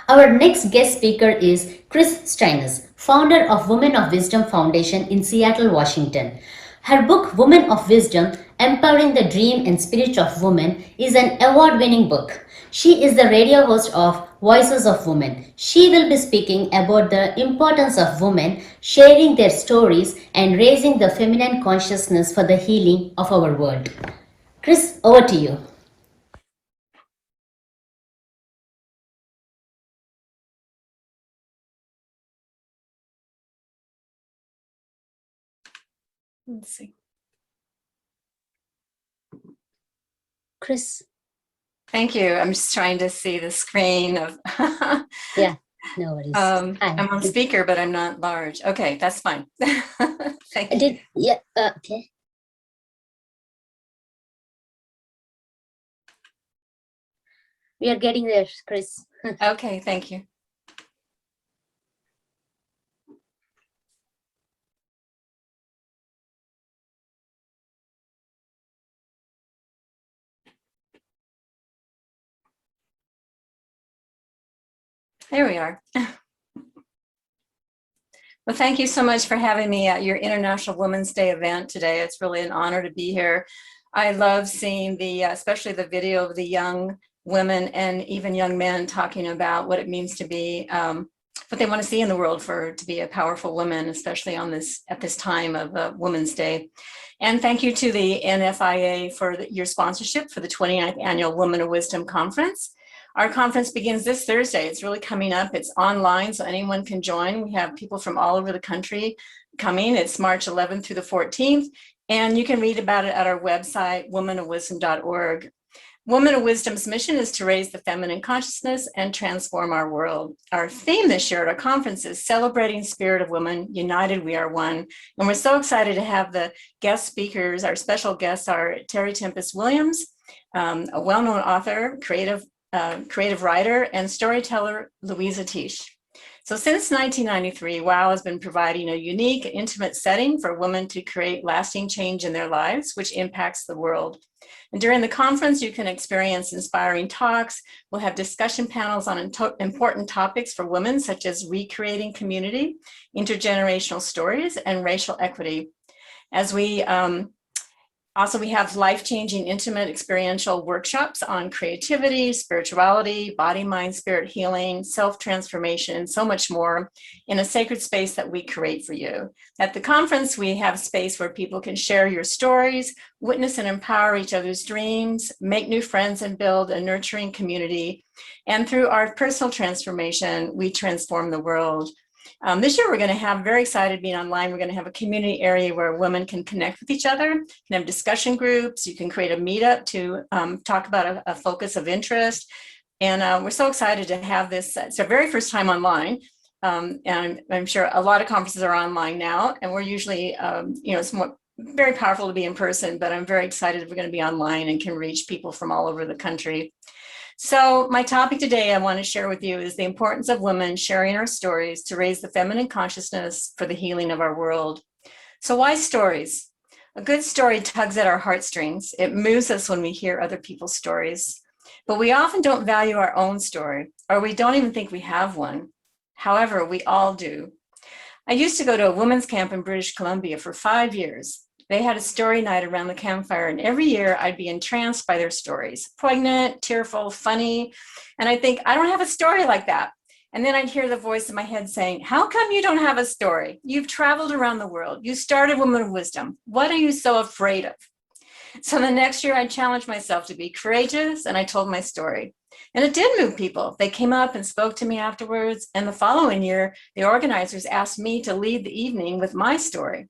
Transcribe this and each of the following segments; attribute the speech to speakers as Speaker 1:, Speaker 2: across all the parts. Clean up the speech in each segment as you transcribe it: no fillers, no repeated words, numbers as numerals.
Speaker 1: Our next guest speaker is Kris Steinnes, founder of Women of Wisdom Foundation in Seattle, Washington. Her book, Women of Wisdom Empowering the Dream and Spirit of Women, is an award winning book. She is the radio host of Voices of Women. She will be speaking about the importance of women sharing their stories and raising the feminine consciousness for the healing of our world. Kris, over to you.
Speaker 2: Let's see.
Speaker 1: Kris.
Speaker 2: Thank you. I'm just trying to see the screen of.
Speaker 1: Yeah, no worries.
Speaker 2: I'm on speaker, but I'm not large. Okay, that's fine. Thank you.
Speaker 1: Okay. We are getting there, Kris.
Speaker 2: Okay, thank you. There we are. Well, thank you so much for having me at your International Women's Day event today. It's really an honor to be here. I love seeing especially the video of the young women and even young men talking about what it means to be, what they want to see in the world to be a powerful woman, especially at this time of Women's Day. And thank you to the NFIA for your sponsorship for the 29th Annual Women of Wisdom Conference. Our conference begins this Thursday. It's really coming up. It's online, so anyone can join. We have people from all over the country coming. It's March 11th through the 14th, and you can read about it at our website, womanofwisdom.org. Women of Wisdom's mission is to raise the feminine consciousness and transform our world. Our theme this year at our conference is Celebrating Spirit of Women, United We Are One. And we're so excited to have the guest speakers. Our special guests are Terry Tempest Williams, a well-known author, creative writer, and storyteller, Louisa Tisch. So since 1993, WOW has been providing a unique, intimate setting for women to create lasting change in their lives, which impacts the world. And during the conference, you can experience inspiring talks. We'll have discussion panels on important topics for women, such as recreating community, intergenerational stories, and racial equity. As we we have life-changing, intimate, experiential workshops on creativity, spirituality, body, mind, spirit healing, self-transformation, and so much more in a sacred space that we create for you. At the conference, we have space where people can share your stories, witness and empower each other's dreams, make new friends, and build a nurturing community. And through our personal transformation, we transform the world. This year, we're going to have, very excited being online, we're going to have a community area where women can connect with each other, can have discussion groups, you can create a meetup to talk about a focus of interest. And we're so excited to have this. It's our very first time online. And I'm sure a lot of conferences are online now, and we're usually, it's very powerful to be in person, but I'm very excited we're going to be online and can reach people from all over the country. So my topic today I want to share with you is the importance of women sharing our stories to raise the feminine consciousness for the healing of our world. So why stories? A good story tugs at our heartstrings. It moves us when we hear other people's stories. But we often don't value our own story, or we don't even think we have one. However, we all do. I used to go to a women's camp in British Columbia for 5 years. They had a story night around the campfire, and every year I'd be entranced by their stories, poignant, tearful, funny. And I think, I don't have a story like that. And then I'd hear the voice in my head saying, how come you don't have a story? You've traveled around the world. You started Women of Wisdom. What are you so afraid of? So the next year I challenged myself to be courageous, and I told my story. And it did move people. They came up and spoke to me afterwards. And the following year, the organizers asked me to lead the evening with my story.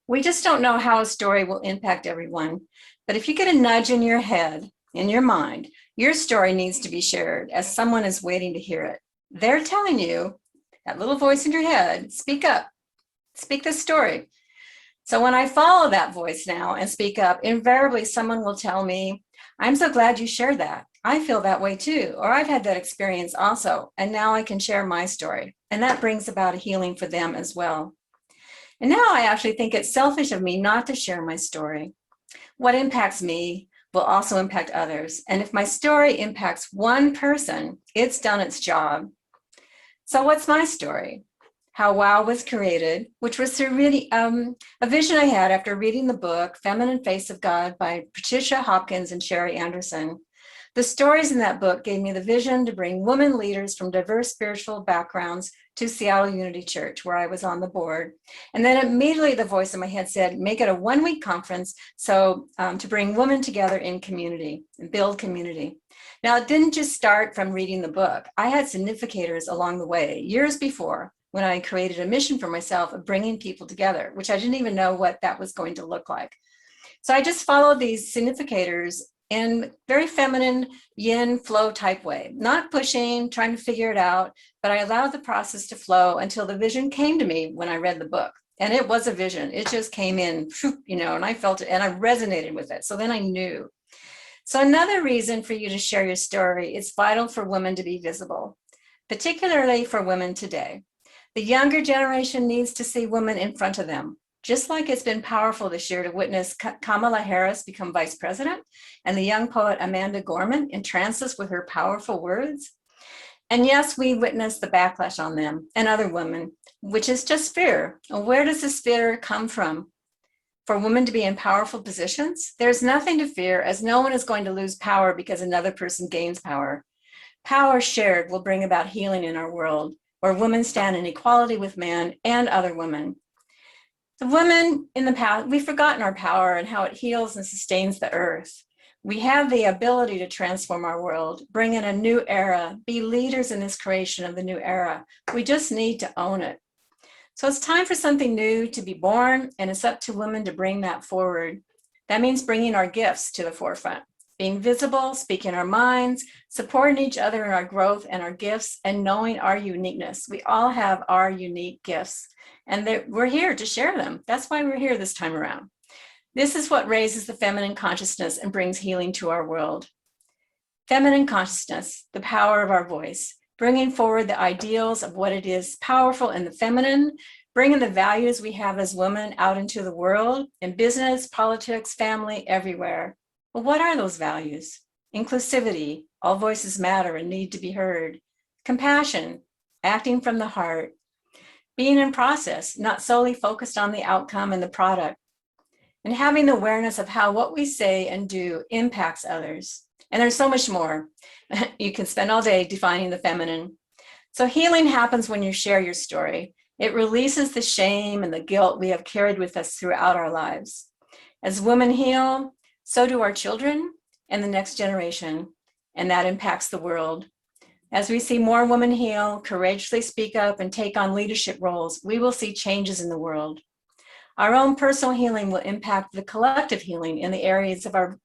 Speaker 2: We just don't know how a story will impact everyone. But if you get a nudge in your head, in your mind, your story needs to be shared as someone is waiting to hear it. They're telling you, that little voice in your head, speak up, speak this story. So when I follow that voice now and speak up, invariably someone will tell me, I'm so glad you shared that. I feel that way too, or I've had that experience also, and now I can share my story. And that brings about a healing for them as well. And now I actually think it's selfish of me not to share my story. What impacts me will also impact others. And if my story impacts one person, it's done its job. So what's my story? How WOW was created, which was really a vision I had after reading the book, Feminine Face of God by Patricia Hopkins and Sherry Anderson. The stories in that book gave me the vision to bring women leaders from diverse spiritual backgrounds to Seattle Unity Church, where I was on the board. And then immediately the voice in my head said, make it a one-week conference to bring women together in community and build community. Now, it didn't just start from reading the book. I had significators along the way, years before, when I created a mission for myself of bringing people together, which I didn't even know what that was going to look like. So I just followed these significators in very feminine yin flow type way, not pushing, trying to figure it out, but I allowed the process to flow until the vision came to me when I read the book. And it was a vision. It just came in, and I felt it and I resonated with it. So then I knew. So another reason for you to share your story, it's vital for women to be visible, particularly for women today. The younger generation needs to see women in front of them. Just like it's been powerful this year to witness Kamala Harris become vice president and the young poet Amanda Gorman entrance us with her powerful words. And yes, we witness the backlash on them and other women, which is just fear. And where does this fear come from? For women to be in powerful positions, there's nothing to fear, as no one is going to lose power because another person gains power. Power shared will bring about healing in our world, where women stand in equality with men and other women. The women in the past, we've forgotten our power and how it heals and sustains the earth. We have the ability to transform our world, bring in a new era, be leaders in this creation of the new era. We just need to own it. So it's time for something new to be born, and it's up to women to bring that forward. That means bringing our gifts to the forefront, being visible, speaking our minds, supporting each other in our growth and our gifts, and knowing our uniqueness. We all have our unique gifts, and we're here to share them. That's why we're here this time around. This is what raises the feminine consciousness and brings healing to our world. Feminine consciousness, the power of our voice, bringing forward the ideals of what it is powerful in the feminine, bringing the values we have as women out into the world, in business, politics, family, everywhere. Well, what are those values? Inclusivity, all voices matter and need to be heard. Compassion, acting from the heart. Being in process, not solely focused on the outcome and the product. And having the awareness of how what we say and do impacts others. And there's so much more. You can spend all day defining the feminine. So healing happens when you share your story. It releases the shame and the guilt we have carried with us throughout our lives. As women heal, so do our children and the next generation, and that impacts the world. As we see more women heal, courageously speak up, and take on leadership roles, we will see changes in the world. Our own personal healing will impact the collective healing in the areas of our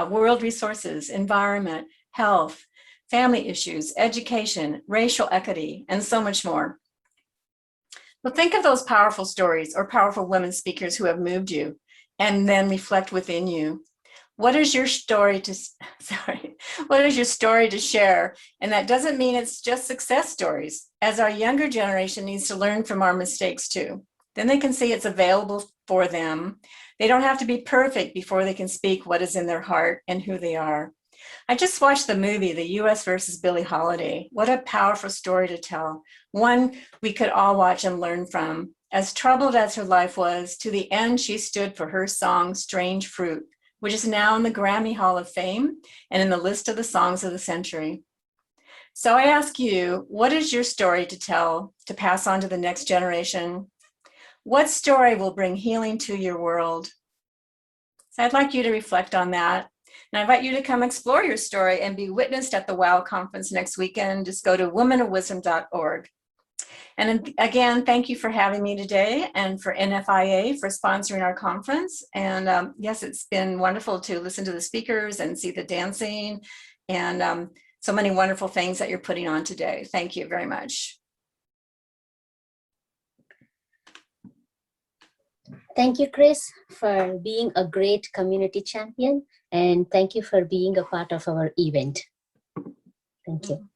Speaker 2: world resources, environment, health, family issues, education, racial equity, and so much more. But think of those powerful stories or powerful women speakers who have moved you, and then reflect within you. What is your story to, what is your story to share? And that doesn't mean it's just success stories, as our younger generation needs to learn from our mistakes too. Then they can see it's available for them. They don't have to be perfect before they can speak what is in their heart and who they are. I just watched the movie, The U.S. versus Billie Holiday. What a powerful story to tell. One we could all watch and learn from. As troubled as her life was, to the end she stood for her song, Strange Fruit, which is now in the Grammy Hall of Fame and in the list of the songs of the century. So I ask you, what is your story to tell, to pass on to the next generation? What story will bring healing to your world? So I'd like you to reflect on that. And I invite you to come explore your story and be witnessed at the WOW conference next weekend. Just go to womenofwisdom.org. And again, thank you for having me today, and for NFIA for sponsoring our conference. And yes, it's been wonderful to listen to the speakers and see the dancing and so many wonderful things that you're putting on today. Thank you very much.
Speaker 1: Thank you, Kris, for being a great community champion, and thank you for being a part of our event. Thank you.